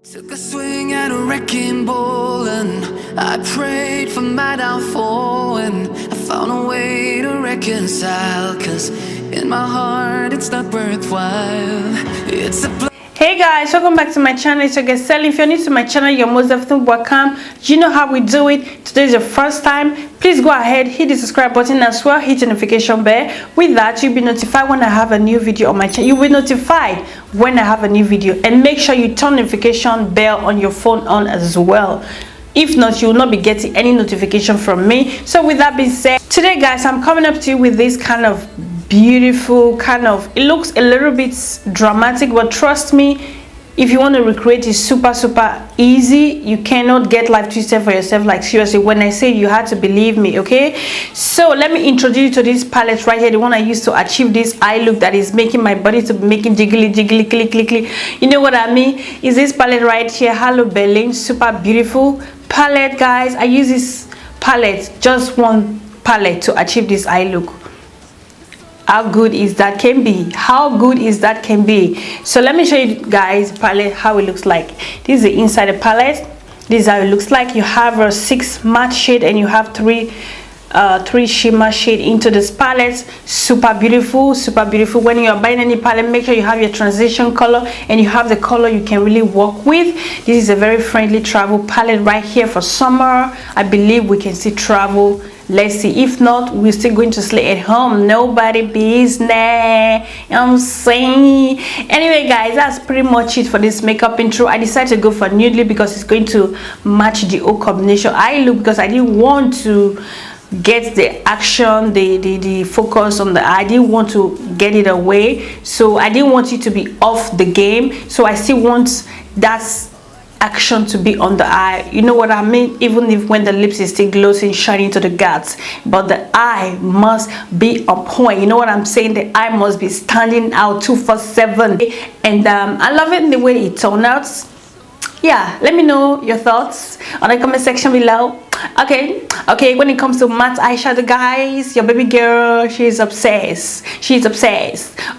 Took a swing at a wrecking ball and I prayed for my downfall, and I found a way to reconcile, cause in my heart it's not worthwhile. It's a Hey guys, welcome back to my channel. It's Judith Selin. If you're new to my channel, you're most definitely welcome. You know how we do it. Today is your first time. Please go ahead, hit the subscribe button as well, hit the notification bell. With that, you'll be notified when I have a new video on my channel. You'll be notified when I have a new video, and make sure you turn notification bell on your phone on as well. If not, you will not be getting any notification from me. So with that being said, today guys, I'm coming up to you with this kind of beautiful kind of, it looks a little bit dramatic, but trust me, if you want to recreate it, super easy. You cannot get life twisted for yourself. Like seriously, when I say, you had to believe me. Okay, so let me introduce you to this palette right here, the one I used to achieve this eye look that is making my body to be making jiggly click. You know what I mean? Is this palette right here, Hallo Berlin. Super beautiful palette, guys. I use this palette, just one palette, to achieve this eye look. How good is that can be? How good is that can be? So let me show you guys palette, how it looks like. This is the inside the palette. This is how it looks like. You have a 6 matte shade and you have three shimmer shade into this palette. Super beautiful. When you are buying any palette, make sure you have your transition color and you have the color you can really work with. This is a very friendly travel palette right here for summer. I believe we can still travel. Let's see. If not, we're still going to slay at home. Nobody business. You know what I'm saying? Anyway, guys, that's pretty much it for this makeup intro. I decided to go for nudely because it's going to match the whole combination eye look, because I didn't want to get the action, the focus on the eye. I didn't want to get it away, so I didn't want it to be off the game. So I still want that action to be on the eye, you know what I mean? Even if when the lips is still glossing, shining to the guts, but the eye must be on point. You know what I'm saying? The eye must be standing out 247. And I love it in the way it turned out. Yeah, let me know your thoughts on the comment section below. Okay, when it comes to matte eyeshadow, guys, your baby girl, she's obsessed.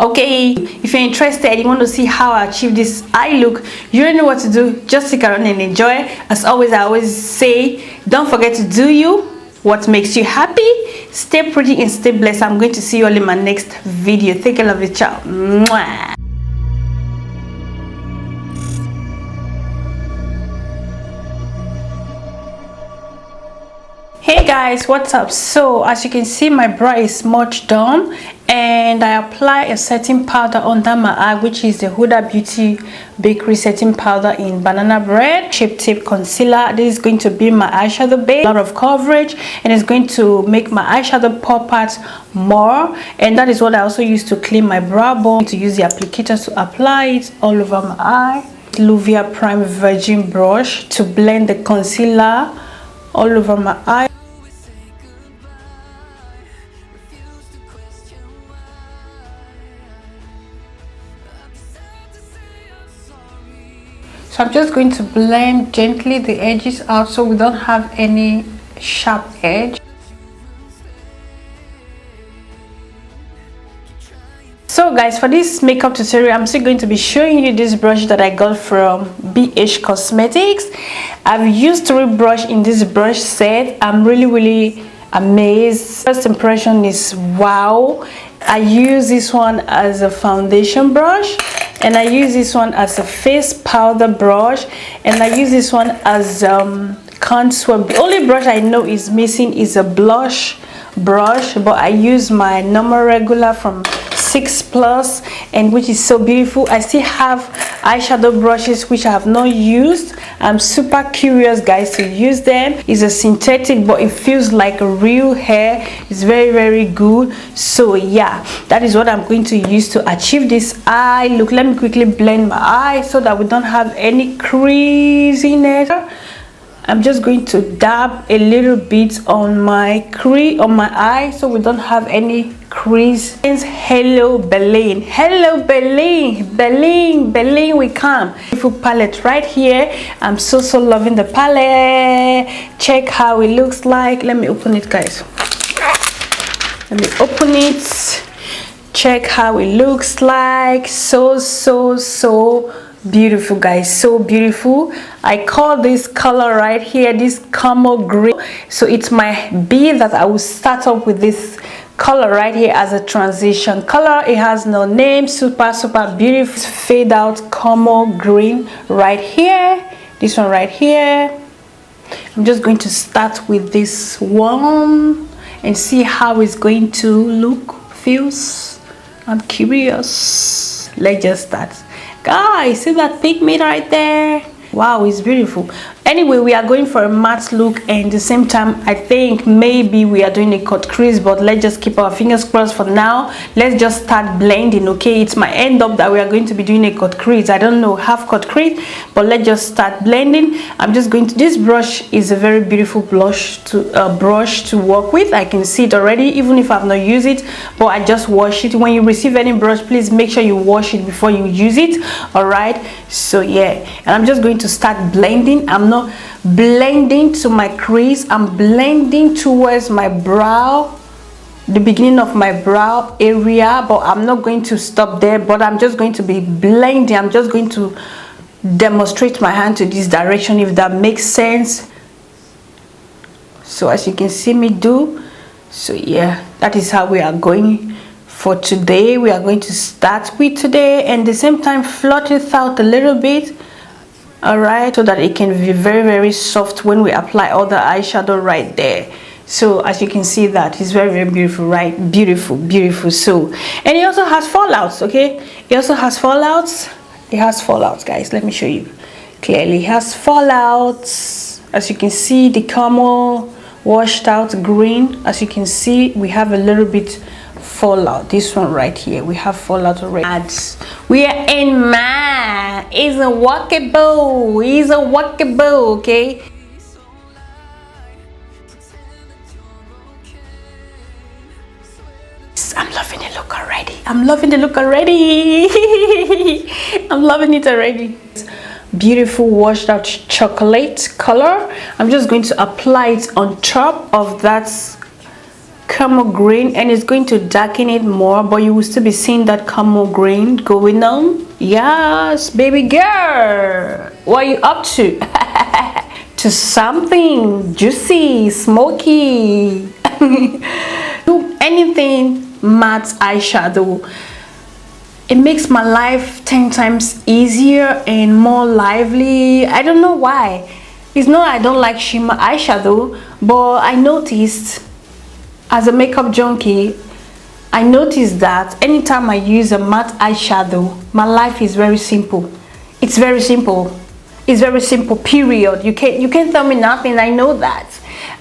Okay, if you're interested, you want to see how I achieve this eye look, you already know what to do. Just stick around and enjoy. As always, I always say, don't forget to do you what makes you happy. Stay pretty and stay blessed. I'm going to see you all in my next video. Take care of it. Ciao. Mwah. Hey guys, what's up? So as you can see, my brow is much done, and I apply a setting powder under my eye, which is the Hudabeauty bakery setting powder in banana bread shape tip concealer. This is going to be my eyeshadow base, a lot of coverage, and it's going to make my eyeshadow pop out more. And that is what I also use to clean my brow bone, to use the applicator to apply it all over my eye. Loreal Prime Virgin brush to blend the concealer all over my eye. So I'm just going to blend gently the edges out so we don't have any sharp edge. So guys, for this makeup tutorial, I'm still going to be showing you this brush that I got from BH Cosmetics. I've used 3 brushes in this brush set. I'm really amazed. First impression is wow. I use this one as a foundation brush, and I use this one as a face powder brush, and I use this one as contour. The only brush I know is missing is a blush brush, but I use my normal regular from 6+, and which is so beautiful. I still have eyeshadow brushes which I have not used. I'm super curious, guys, to use them. It's a synthetic, but it feels like a real hair. It's very good. So yeah, that is what I'm going to use to achieve this eye look. Let me quickly blend my eye so that we don't have any creasiness. I'm just going to dab a little bit on my eye so we don't have any crease. Hello Berlin, Berlin we come. Beautiful palette right here. I'm so loving the palette. Check how it looks like. Let me open it, guys. Let me open it. Check how it looks like. So Beautiful, guys, so beautiful. I call this color right here, this camel green. So it's my B that I will start up with this color right here as a transition color. It has no name. Super beautiful fade out camel green right here. This one right here. I'm just going to start with this one and see how it's going to look, feels. I'm curious. Let's just start. Guys, see that pigment right there? Wow, it's beautiful. Anyway, we are going for a matte look, and at the same time I think maybe we are doing a cut crease, but let's just keep our fingers crossed for now. Let's just start blending. Okay, it's my end up that we are going to be doing a cut crease. I don't know, half cut crease, but let's just start blending. I'm just going to, this brush is a very beautiful brush to work with. I can see it already, even if I've not used it, but I just wash it. When you receive any brush, please make sure you wash it before you use it. All right, so yeah, and I'm just going to start blending. I'm not blending to my crease, I'm blending towards my brow, the beginning of my brow area, but I'm not going to stop there, but I'm just going to be blending. I'm just going to demonstrate my hand to this direction, if that makes sense. So as you can see me do, so yeah, that is how we are going for today. We are going to start with today, and at the same time flutter it out a little bit. All right, so that it can be very soft when we apply all the eyeshadow right there. So as you can see, that is very beautiful, right? Beautiful. So, and it also has fallouts. Okay, it also has fallouts. It has fallouts, guys. Let me show you clearly. It has fallouts. As you can see, the camel washed out green. As you can see, we have a little bit fallout. This one right here, we have fallout already. We are in matte. It's a walkable. It's a walkable. Okay. I'm loving the look already. I'm loving the look already. I'm loving it already. Beautiful washed out chocolate color. I'm just going to apply it on top of that camel green, and it's going to darken it more, but you will still be seeing that camel green going on. Yes, baby girl, what are you up to? To something juicy, smoky. Do anything matte eyeshadow. It makes my life 10 times easier and more lively. I don't know why. It's not I don't like shimmer eyeshadow, but I noticed as a makeup junkie, I noticed that anytime I use a matte eyeshadow, my life is very simple. It's very simple. It's very simple, period. You can't tell me nothing. I know that.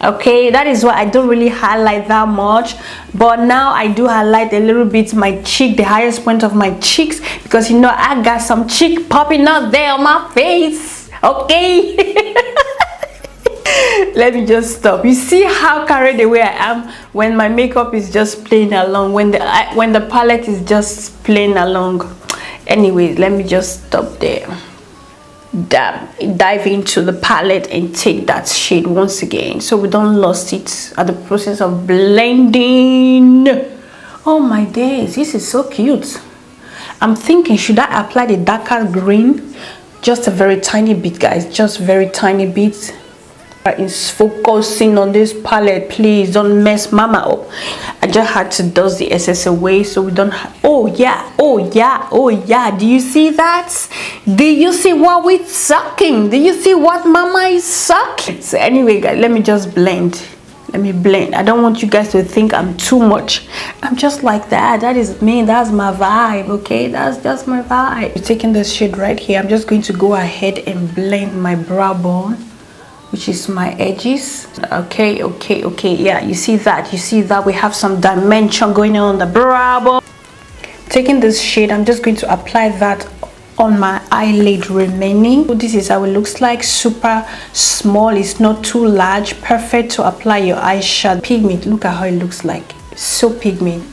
Okay, that is why I don't really highlight that much, but now I do highlight a little bit my cheek, the highest point of my cheeks, because you know I got some cheek popping out there on my face. Okay. Let me just stop. You see how carried away I am when my makeup is just playing along, when the palette is just playing along. Anyway, let me just stop there. Dive into the palette and take that shade once again, so we don't lose it at the process of blending. Oh my days, this is so cute. I'm thinking, should I apply the darker green? Just a very tiny bit, guys, just very tiny bit. Is focusing on this palette. Please don't mess mama up. I just had to dust the excess away so we don't have. Oh yeah, do you see that? Do you see what we're sucking? Do you see what mama is sucking? So anyway, guys, let me just blend. Let me blend. I don't want you guys to think I'm too much. I'm just like that. That is me. That's my vibe. Okay, that's just my vibe. Taking this shade right here, I'm just going to go ahead and blend my brow bone, which is my edges. Okay, yeah, you see that we have some dimension going on the brow bone. Taking this shade, I'm just going to apply that on my eyelid remaining. So this is how it looks like. Super small, it's not too large, perfect to apply your eyeshadow. Pigment, look at how it looks like. So pigment.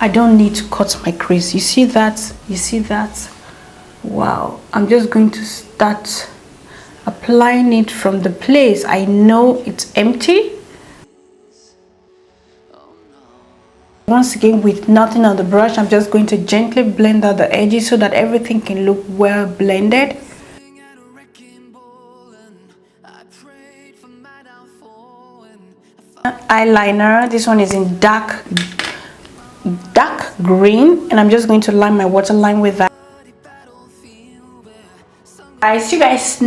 I don't need to cut my crease. You see that? Wow. I'm just going to start applying it from the place I know it's empty. Once again, with nothing on the brush, I'm just going to gently blend out the edges so that everything can look well blended. Eyeliner, this one is in dark green, and I'm just going to line my waterline with that. Guys, you guys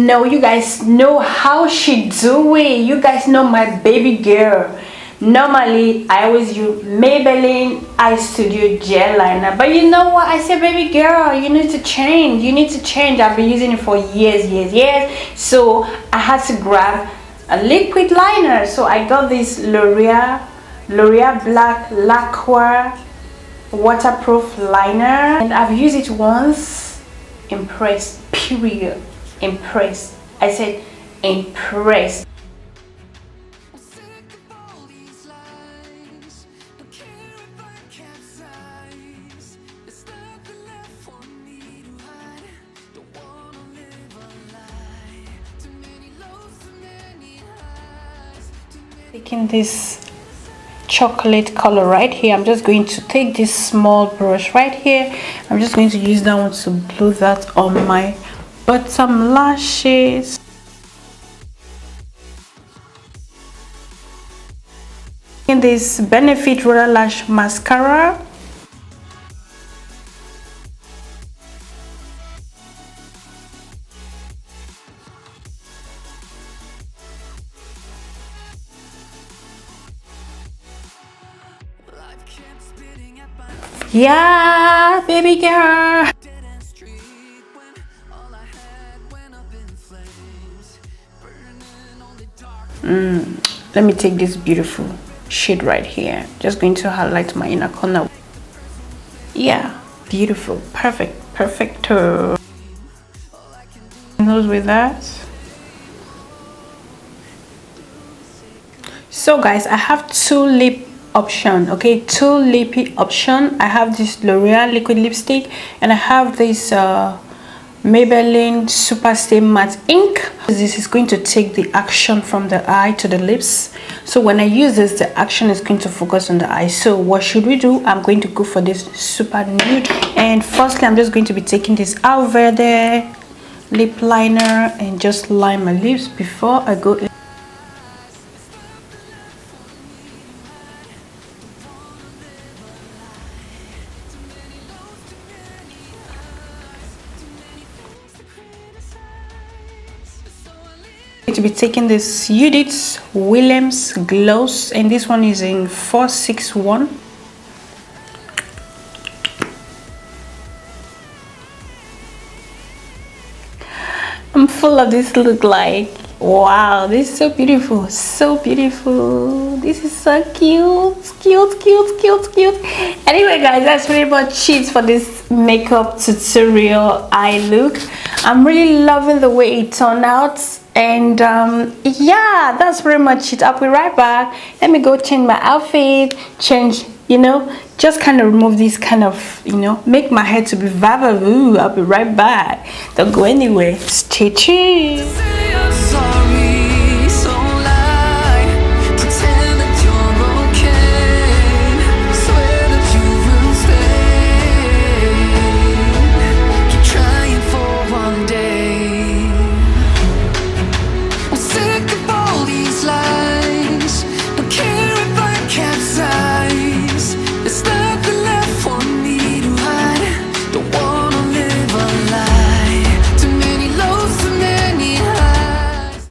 know how she do it. You guys know my baby girl. Normally I always use Maybelline Eye Studio gel liner, but you know what, I said, baby girl, you need to change. I've been using it for years, so I had to grab a liquid liner. So I got this Loreal black lacquer waterproof liner, and I've used it once. Impressed, period. Impressed. I said impressed. Taking this chocolate color right here, I'm just going to take this small brush right here. I'm just going to use that one to blue that on my bottom lashes. In this Benefit Roller Lash mascara. Yeah, baby girl. Let me take this beautiful shade right here. Just going to highlight my inner corner. Yeah, beautiful, perfect. Nose with that. So guys, I have two lip option, okay, two lippy option. I have this L'Oreal liquid lipstick, and I have this Maybelline Super Stay Matte Ink. This is going to take the action from the eye to the lips. So when I use this, the action is going to focus on the eye. So what should we do? I'm going to go for this super nude, and firstly I'm just going to be taking this Alverde lip liner and just line my lips before I go in. To be taking this Judith Williams gloss, and this one is in 461. I'm full of this look. Like, wow, this is so beautiful, this is so cute. Anyway guys, that's pretty much it for this makeup tutorial eye look. I'm really loving the way it turned out, and yeah, that's pretty much it. I'll be right back. Let me go change my outfit, just kind of remove this kind of, make my hair to be vavavoo. I'll be right back. Don't go anywhere, stay tuned.